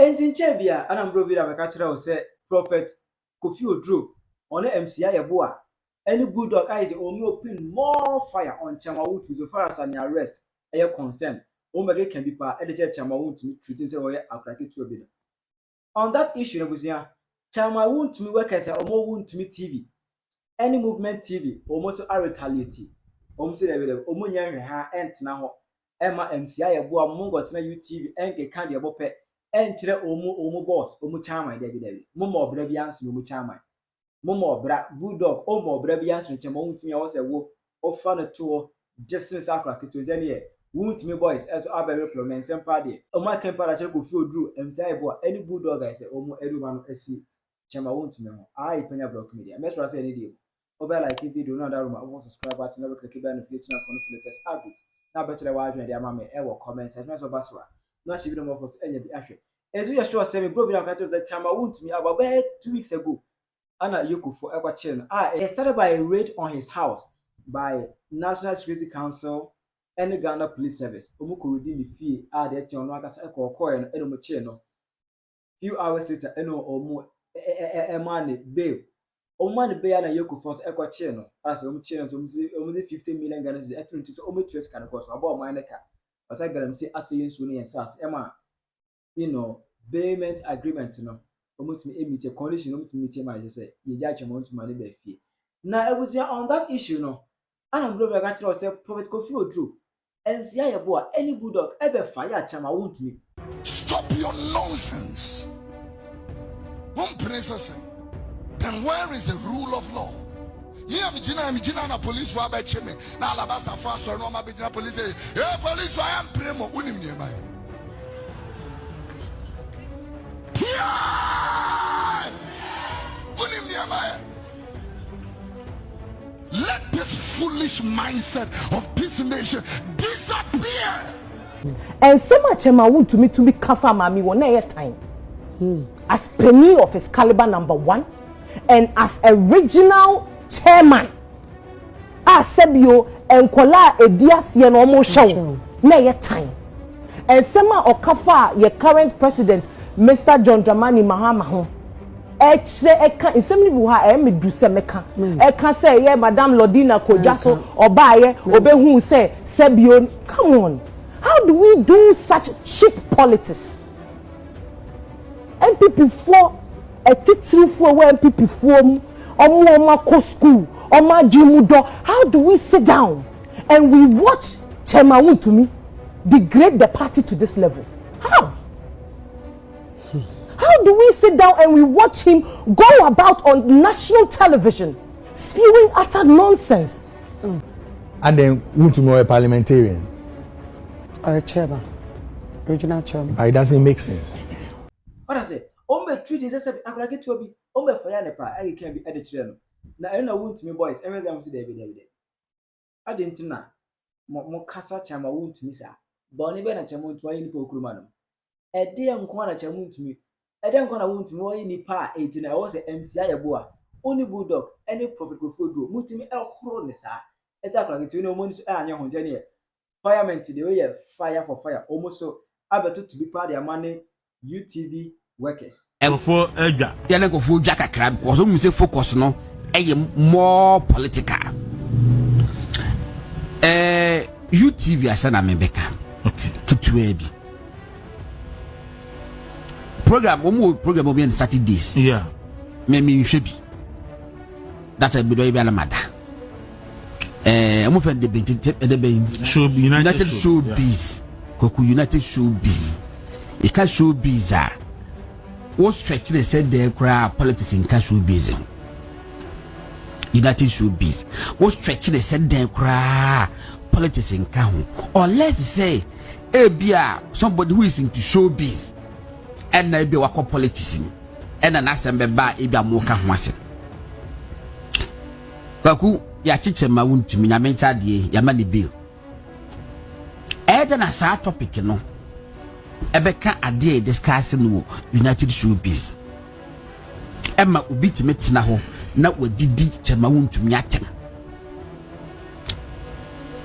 Entin Chebia, and I'm broving a catcher say Prophet Kofi Oduro on MC Yaa Yeboah. Any Bulldog eyes only open more fire on Chamawut with so far as an arrest. Air concern. Omega can be part editor Chamawut treating say a cracket to a bit. On that issue, Chamawut workers are Wontumi TV. Any movement TV almost are retaliating. Almost Omunya ha ent now. Emma MC Yaa Yeboah Mongo na UTV enke candy abope enchire omu boss omu chama David Momo Brebians no mu chama Momo Bra Bulldog Omo Brebians Chamawuntumi was a wo offer the tour just since Accra to Daniel Wontumi boys as Abbey Replement and party. Oma can Paracha Kofi Oduro MC Yaa Yeboah any Bulldog I say Omo everyone see Chamawuntumi. I Penyah block media. Let's say any deal. Over like if you do not room, subscribe button, never click the notification for the latest updates. Now better the wide and the amame ever comments as much of Basra. No she will not any of the action. As we are sure semi broken out that Chamawuntumi about 2 weeks ago. Anna Yoku for ever children. It started by a raid on his house by National Security Council and the Ghana Police Service. Omuku redeem the fee that your Nagas echo coin and Omocheno. Few hours later, Eno or money bail. Oman Bay and Yoko Force Echo Channel as only 15 million Ghana is at 20 so almost 2 can cost about my neck. But I got them say as a Sunni and Sass Emma, payment agreement, almost me meet a condition, almost meet him. I just say, you judge amount to money by fee. Now I was here on that issue, and I'm glad I got to Prophet Kofi Oduro, MC Yaa Yeboah, any Bulldog ever fire Chamawuntumi. Stop your nonsense. One princess. Then where is the rule of law? Me am Jina na police for about me. Na alabasta fast or no ma be Jina police. Hey police I am primo unim nie mai. Unim nie mai. Let this foolish mindset of this nation disappear. And so much Chamawuntumi to be kafa mami won na time. As Penyah of his caliber #1. And as a regional chairman, Sebio and Kola Ediasi and almost show na your time. And Sema Okafa, your current president, Mr. John Dramani Mahama, in some people have Medusemeka. I can say, yeah, Madame Lodina Kojaso, or Baye, or Behu say, Sebio, come on. How do we do such cheap politics? MPP 4 a teacher for where people form or school or my jimudo. How do we sit down and we watch Chamawuntumi degrade the party to this level? How? How do we sit down and we watch him go about on national television spewing utter nonsense? And then Wontumi a parliamentarian or a chairman, regional chairman. It doesn't make sense. What I say? Ombe 3 days I could get to be Ombe fire nepa I can be edited. Now I know Wontumi boys every time see David. I didn't know more Casa Chamawuntumi sir. Bonnie Ben and Chamawuntumi in Pokumanum. A day I'm going to Chamawuntumi. A day I'm going to Wontumi in Nipa 18. I was a MC Yaa Yeboah. Only Bulldog, any Prophet Kofi Oduro. Wontumi El sir. Exactly to know months and your Honjania. Firemen to the way fire for fire. Almost so I better to be part of their money UTV. Workers. And for Edgar, Yanako for Jack a crab was almost a focus no, more political. UTV as an American. Okay, Kitwebi program, program will be on Saturdays. Yeah, maybe you should be. That's a bit of a matter. I'm offended the United Showbiz. Koku United Showbiz. It can showbiz. What stretch they said they cry politics in cash showbiz. United Showbiz. What stretch they said they cry politics in Kahu. Or let's say, somebody who is into showbiz and maybe wako politics and an assembly by Ebia Moka Wase. Baku, ya teacher Mawuntumi na mencha die yamani bill. Na sa topic no. Ebeka ade discussing wo United Showbiz. Emma obi timetina ho na wadidi Chamawuntumi atem.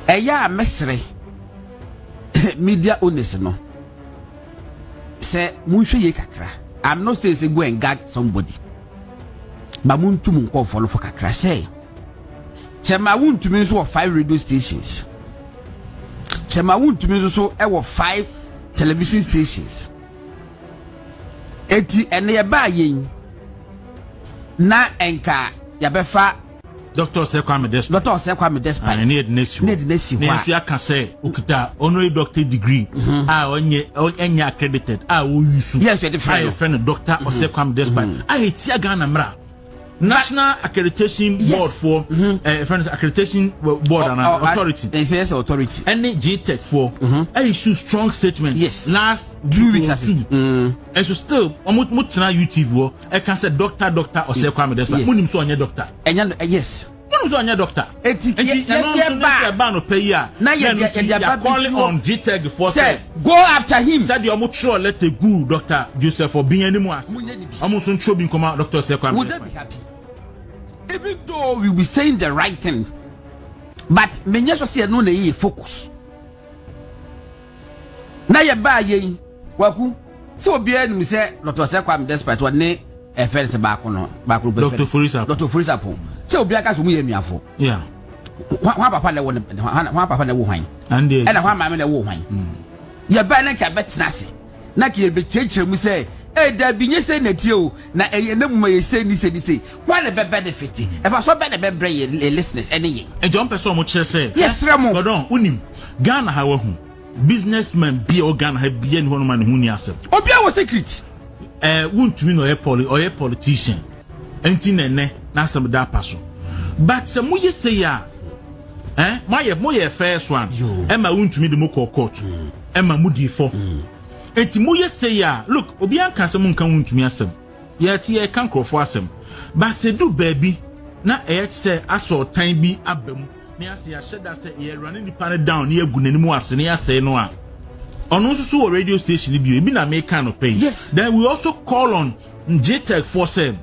Eya mesre media owners no. say munhwe ye kakra. I'm not saying say go and gag somebody. But Wontumi call follow for kakra say. Chema Wontumi so 5 radio stations. Chema Wontumi so 5 television stations. Eti ene ye ba yen. Na enka ya befa Doctor Sekwame Despite. Doctor Sekwame Despite. I need nesi. Need nesi. Nesi aka say ukita honorary doctor degree. Onye accredited. O yusu. Yes, you're the friend Doctor Sekwame Despite. Tia Ghana mra. National Accreditation Board for Accreditation Board and Authority. Yes, authority. Any GTech for issue strong statement. Yes. Last 2 weeks as and so still mutina UTV I can say doctor or say Kwame Despite. Munim so onye doctor. Yes. Munim so onye doctor. Yes, ba no pay ya. Na you calling on GTech for say go after him. Said you sure let a good Dr. Joseph for being anymore. Almost on show being come out Dr. Sekwame. Would they be happy? Even though we will be saying the right thing, but menya so say no na ye focus. Na ye ba ye waku so obi enu say Dr. Sekwame Despite one ne efense ba ko no ba ko Dr. Forisa po say obi aka so mu ye miafo. Yeah. Wa papa na wo hwan and na hwan ma me na wo hwan. Ye ba na ka betina se na ke be chechire mu say da binye say na tie na na mu ye say ni say why the benefit e fa so be the be ye listeners any ye and don't person mo chere say yes remo but don unim Ghana ha wa hu businessman be o Ghana ha be ni hono man hu ni asem obi a wo secret Wontumi no ye politician enti nene na asem da paso but se mo ye say ya mo ye first one e ma Wontumi de mo court e ma mu di for enti mo ye say ya look obi an kan se mo nkan Wontumi asem ye ti e kan krofo asem ba se du baby na e say aso tan bi abam na ase ya sheda say ye running the panel down na egu nanimu ase na say no a ono so radio station bi ebi na me kan no pay. Yes, then we also call on JTech for say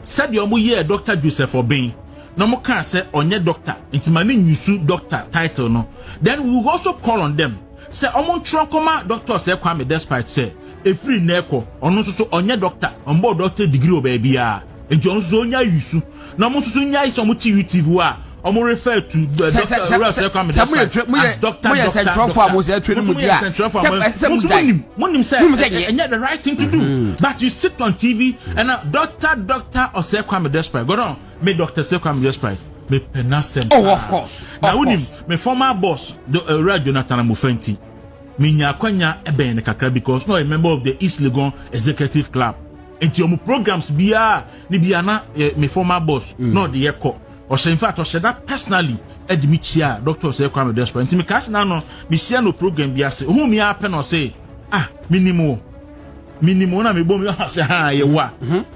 said your mo ye Dr. Joseph Obin no mo kan say onye doctor enti ma ne nyusu doctor title no then we will also call on them say omo tronkoma Dr. Sekwame Despite say efiri na ekọ ono so onye doctor onbo doctor degree o ba bia enti ono so onya yusu na mo so nya iso mo ti UTV wa omo refer to Dr. Sekwame Despite doctor Monim say and the right thing to do but you sit on TV and Dr. Sekwame Despite go on me Dr. Sekwame Despite me penasem of course now me former boss the Jonathan Amofenti me nya kwanya ebe ne kakra because no a member of the East Legon Executive Club enti omo programs bia ni bia na me former boss no the yeko or say in fact or say that personally edmichia Dr. Sekwame Despite enti me cash na no me share no program bia say who me happen or say minimum na me bom say ye wa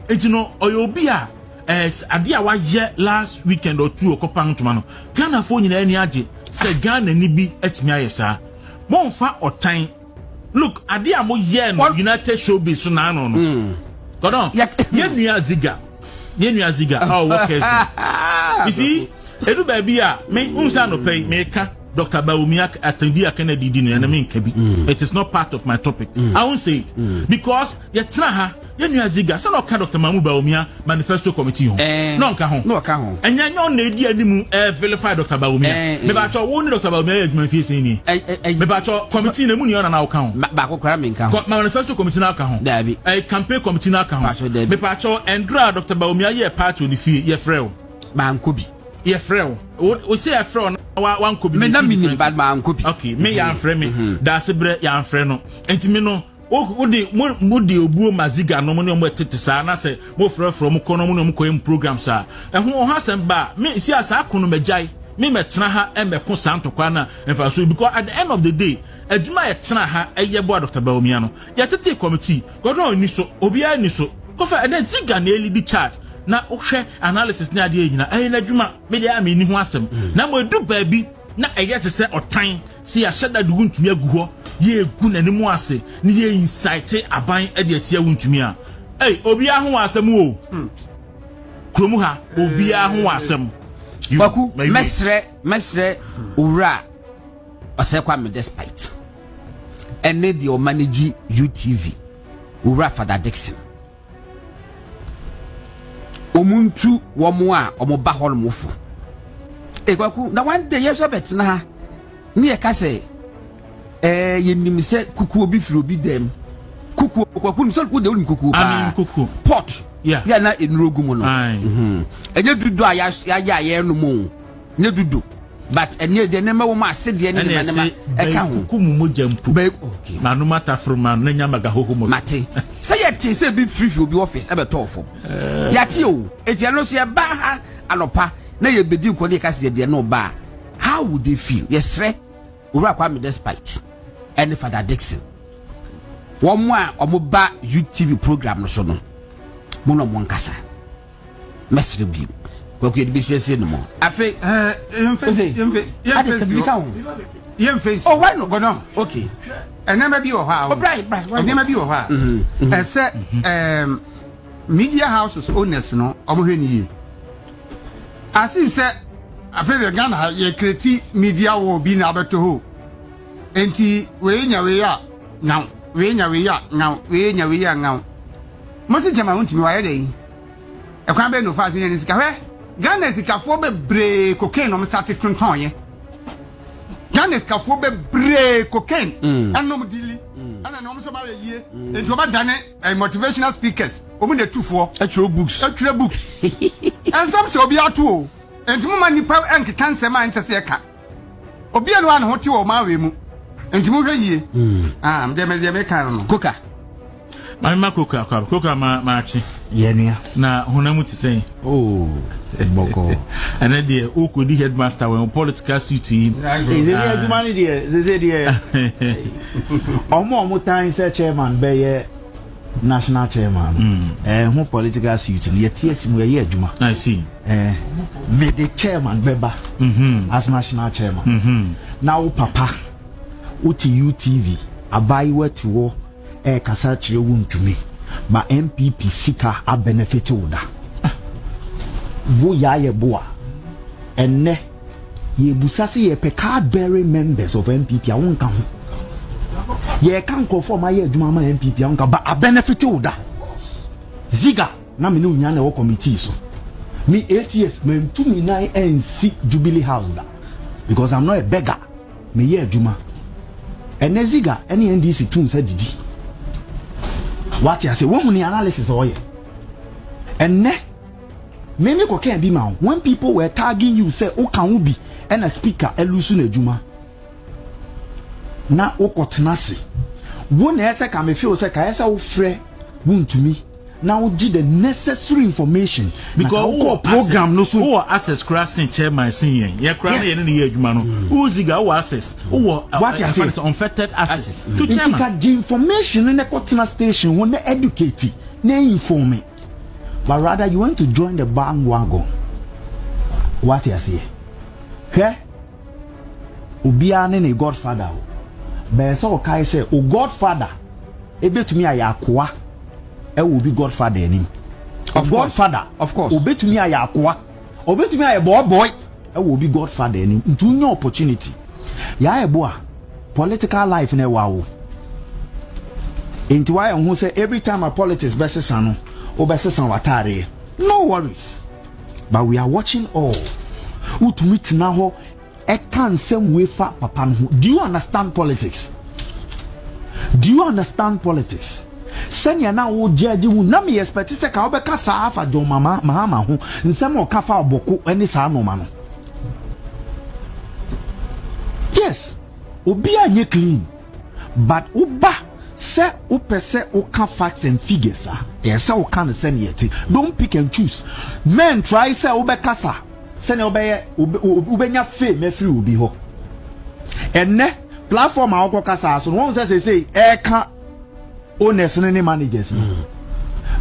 enti no oyo bia ade a wa ye last weekend or two okopa ntoma no Ghana fo nyina ani age say Ghana ni bi atimi ayesa monfa otan look ade a mo ye no United Showbiz so na no God on ye nua ziga how workers you see edu baby a me unsa no pay me ka Dr. Bawumia atandi Kennedy dinu na me nkabi it is not part of my topic I won't say it because ye tena ha ye nua ziga so no ka Dr. Mamu Bawumia manifesto committee ho no ka ho enya nyo na edi animu verify Dr. Bawumia me ba cho wo ni Dr. Bawumia adwuma fie sei ni me ba cho committee na mu ni ona na wo ka ho ba ko kwara me nka ho manifesto committee na ka ho dabi campaign committee na ka ho me ba cho endra Dr. Bawumia ye party oni fie ye frɛ ba nkobi ye frɛ o say ye frɛ one could be me na mini bad man copy okay me ya frɛ me da sebre ya frɛ no enti me no wo de obuo maziga no mo ne mo tete sa na se mo frɛ mo kono mo ne mo koyem program sa ho ha sem ba me si asa kono magai me metena ha e meko santokwa na emfa so because at the end of the day adwuma ye tena ha Yeboah Dr. Bawumia no ya tete committee godon ni so obi ani so ko fa and ziga na eli di charge na ohwe analysis na ade nyina na adwuma me dey am ni ho asem na mo edu baabi na eye te se otan se ya sheda de Wontumi agu ho ye egu nanimu ase ni ye insight aban ade atia Wontumi a obi aho asem o kromu ha obi aho asem baku mesre ura Sekwame Despite ene di o manage UTV ura Father Dixon omuntu womo a omoba hol mofo ekwaku na one day yeso betina ha ne ye ka say yenim se kuku obi firi obi dem kuku kwaku nim so ku de onim kuku pa kuku pot ya na enrogu mu no enye dudu a ya no mu nye dudu but enye de ne mawo ma se de ne ma e ka ho kuku mu mojampu okay na no matter from na nya maga hoho mo mate say ye ti say bi free obi office e be tofo ya ti o eti no so ye ba ha anopa na ye bedi ko ne ka se de no ba how would they feel yesre ura kwa me despite any Father Dixon womo a omoba UTV program no so no mo no mon kasa mesre bi ko ko de sese no mo afi face oh why no go no okay enema bi wo ha oh bright enema bi wo ha ese media houses owners no omohwe ni yi asim se afi the Ghana ye create media wo bi na abeto ho enti we nya now we nya now Mose jama Wontumi wa ye dey e kwan be no fast ni sika hwe Ghana sikafo be bre cocaine no start tonton ye Ghana sikafo be bre cocaine anom dili ana no so ba ye enti oba dane motivational speakers omu de tufo atwere books and some say obi ato o enti mo manipa enkeka nsema antese ye ka obi anu an hote o ma we mu enti mo hwe yie me kan no koka ma koka ma chi yenua na honamu ti say oh boko and then the okodi headmaster when political suit is it adumani there is it there omo time say chairman be ye national chairman who political suit ye tiesimu ye aduma I see me the chairman beba as national chairman now papa uti UTV abai wati wo kasa chire Wontumi ba MPP sika a benefit oda wo Yaa Yeboah enne ye busase ye pe card bearing members of MPP a wonka ho ye kan kofo ma ye adwuma ma MPP a wonka ba a benefit oda ziga na me no nya na wo committee so me 8 years men to me 9 NC Jubilee House da because I'm not a beggar me ye adwuma enne ziga ene NDC tun sa didi what you say when analysis oye enne me ko can be ma when people were tagging you say o kan ubi and a speaker elusu na adwuma na o kotenase wo na ese ka me feel say ka ese wo frɛ Wontumi na wo gi the necessary information because o program no so o access crossing chairman sin ye kra na ye ne ye adwuma no o ziga o access o what you say unfettered access to chairman ka gi information in the kotena station wo na educate na inform but rather you want to join the bandwagon what you say okay obia ne godfather o be so kai say o godfather ebetumi ayakoa e will be godfather enim of godfather of course obetumi ayakoa obetumi aye boy e will be godfather enim into your opportunity Yaa Yeboah political life na wa wo into why who say every time a politics besesa no obesesan watare no worries but we are watching all Wontumi tina ho e kan sem we fa papa no. Do you understand politics? Senya na wo judge wu na me expect say ka obeka sa afa John Mahama ho nsem o ka fa oboko ani sa no ma no. Yes, obi anye clean but uba say upese o ka facts and figures yes say o can say yet don't pick and choose. Men try say obeka sa senya obeye ubenya fame free obi ho enne platform a okọ kasa so won say ka owners and managers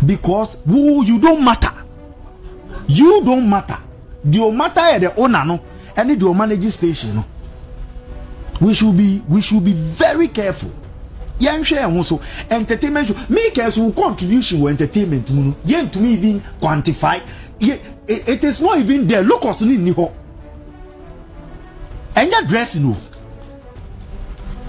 because you don't matter the matter the owner no and the managing station no. We should be very careful. So entertainment show make us contribution to entertainment to me even quantify it is not even there. Look us ni ho and your dress no.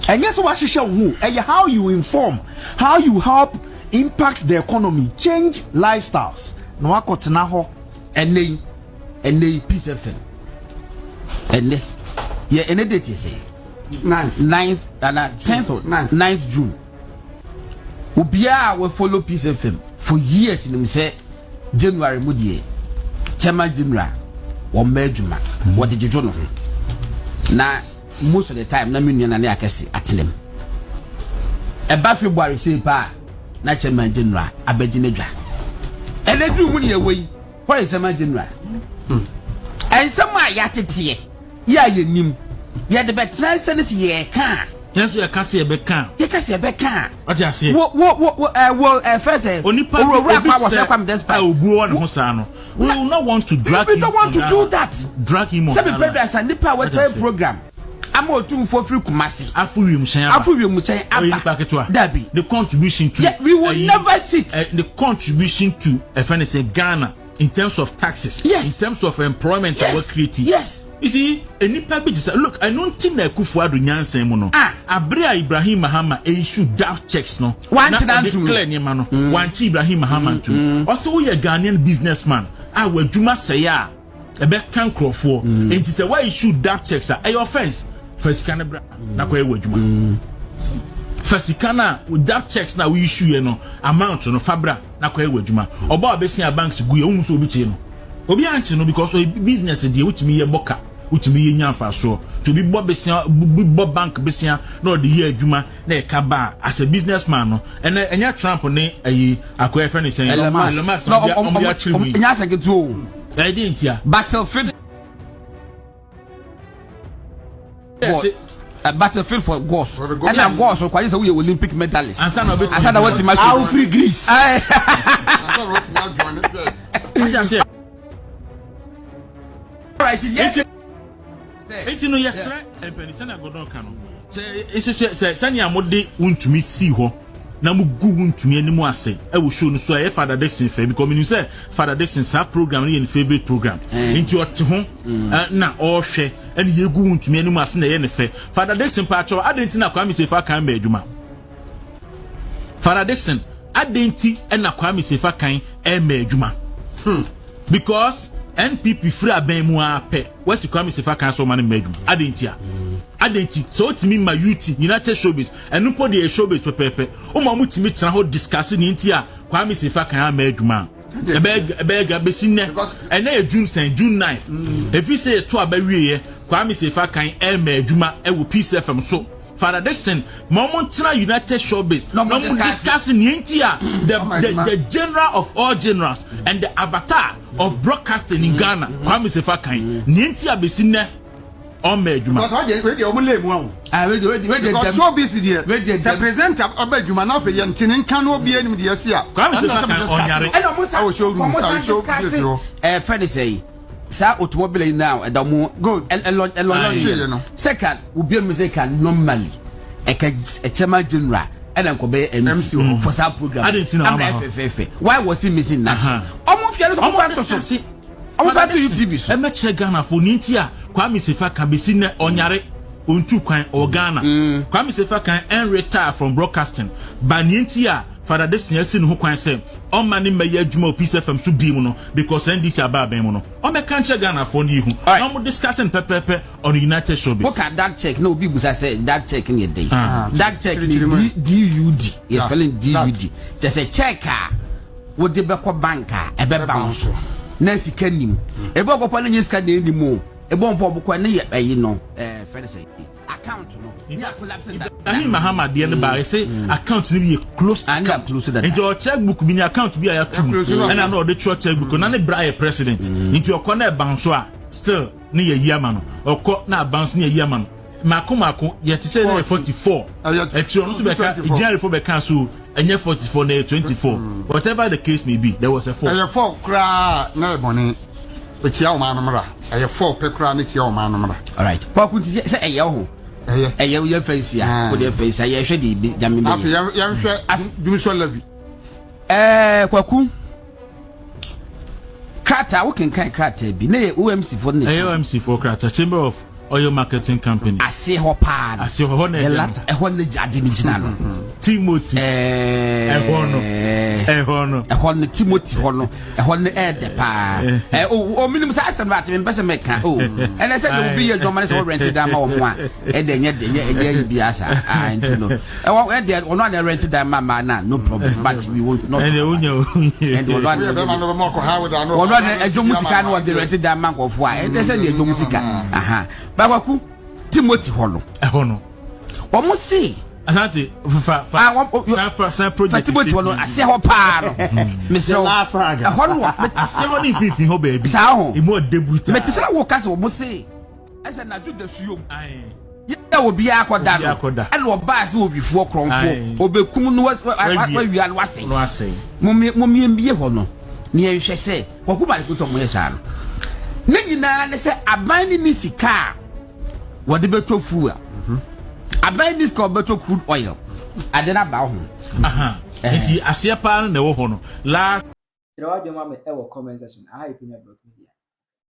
And yes, what you show who and how you inform, how you help impact the economy, change lifestyles. No akotena ho ene Peace FM. Ene date you say 9th and 10th or 9th June. Ubia we follow Peace FM for years in say January mudie. Chairman General or Medjuma. What did you do? Now most of the time na me na akese atlem. Eba February say pa na Chairman General abegyinedwa. Eledu mu ne away. Why is Chairman General? And some yatete ya yenim. Ya de betra sense ye kan. Yes, you can see a becan. You can see a becan. What you say? First, only part we will not want to drag him. We don't want to do that. Drag him on. Some people as a nipa we try program. I'm all too for free kumasi. Afu you say the contribution to we will never seek the contribution to FNSA Ghana in terms of taxes, yes, in terms of employment and work creating. Yes. You see, any package is look, I don't think that Kufuor Nyanse mono. Abrea Ibrahim Mahama issue draft checks no. One to that to One Ibrahim Mahama too. Also we a Ghanaian businessman. I will Juma Saya a back can crow for. And it is a why issue draft checks are a offense. First Canabra na kwa Juma. First Kana with draft checks now we issue no amount no Fabra na kwa Juma. Oba besia banks guye unso obi no. Obi anche no because business dey with me boka. Which me nyafa so to be bob bank besia no the year adwuma na e ka ba as a businessman no and enya Trump ne ayi akoya friend say no nya second to I didn't hear battlefield a battlefield for goals and a goals so quite say we Olympic medalist and son what to match how free Greece right yes enti no yesra empanisa na godon ka no se sanya mode Wontumi si ho na mu gu Wontumi animu ase e wo show no so e Father Dixon fe because me say Father Dixon sa program ne favorite program enti ote ho na o hwe ene ye gu Wontumi animu ase na ye ne fe Father Dixon pa cho adenti na Kwame Sefa kan ma adwuma Father Dixon adenti na Kwame Sefa kan e ma adwuma because NPP free abemu ape what's Kwame Sefa kan so man medum adenti so timi ma UT United Showbiz enu po de showbiz pepepe o ma mu timi tena ho discuss ni ntia Kwame Sefa kan ma adwuma ebega besine ena June 9th if you say to abawie Kwame Sefa kan ma adwuma e wo Peace FM so Father Dixon, Momontana United Showbiz, no discussing the general of all generals and the avatar of broadcasting in Ghana. Kwame Sefa kan Ninti abesine on meduma. Because so busy there. The present abeduma na fe yentinin kan obi anim de asia. Kwame Sefa kan onyare. I will show you. Friend say sa automobile now edamu good second ubi music normally a chairman general and uncle be MC for that program why was he missing that almost UTV so e me che Ghana for nintia Kwame Sefa kan be sine onyare ontu kwan o Ghana Kwame Sefa kan retire from broadcasting ba nintia Father Dixon yesi no kwan say on mani meye adwuma Peace FM so bi mu no because NDC aba ben mu no o me kan che Ghana for ni hu no mo discussing pepepe on United Showbiz. Look at that check no bi busa say that check in a day that check ni DUD you spelling DUD just a check wo de be ko banka e be bounce na sika nim e be ko pa na sika de nim o e bo mpo ko na ye no friend say account no yeah collapsing that Mahama de ne ba say account ni be close and close that into your checkbook bi ni account bi ya tum and I know the checkbook na ne bra president into your corner bounce still ni ye yama no okọ na bounce ni ye yama no mako ye ti say 44 etiro no so be ka January for be can so enye 44 na 24 whatever the case may be there was a 4 kra na boni etia o manumra 4 pe kra na tia o manumra all right kwa kunti say eye ho eye wo ye fancy a ko de fancy ye hwe de jame be afi ye hwe dumso labi kwaku krata wo kenkan krata bi na OMC for ne OMC for krata Chamber of Oil Marketing Company ase ho pa ase ho na ho ne jade ni gina no Timothy Ehono Timothy Hono Ehono de pa o minimum sa asem ba te mbese meka o and I said there will be a German so rented am o mo a e de nye biasa ntino e de ono na rented am ma na no problem but we won't not and onyo and ono na ejo musika no de rented am ma nkofo a e say ejo musika aha ba kwaku Timothy Hono Ehono o mo see Asante sa project Timothy Hono ase ho pa no me say last paragraph Hono se ho ni fifi ho baby sa ho e mo debut me tese wo kase wo mo see ese na ju da suom ya obi akoda no e no ba se obi fu okronfo obekum no wa wase mo mbie ho no ne ehwe se kwaku ba ko to mo yesa no ne nyina ne se aban ni sika wo de beto fu a aban this called better crude oil adena ba ho enti asia pa na wo ho no last Tirawa joma me e wo comment section. Aha Penyah block me.